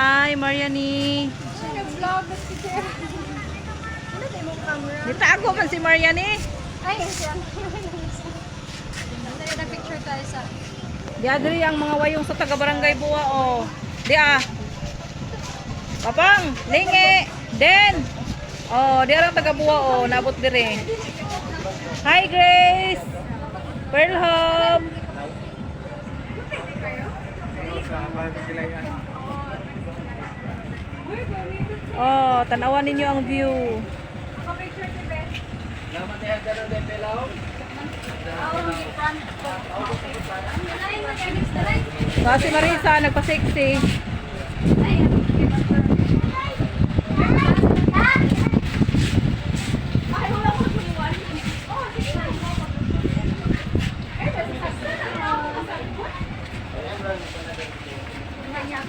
Hi, Mariani. Nag-vlog na si Sir. Ano tayo mo camera? Nitago man si Mariani. Ay, siya. Nag-picture tayo sa... Di adri ang mga wayong sa taga-barangay Buwa, oh. Di Papang, lingi. Den. Oh, di arang taga-Buwa, oh. Nabot dire. Hi, Grace. Pearl Hub. Oh, tanawan ninyo ang view. Si Marisa, nagpa-sexy. Kanya,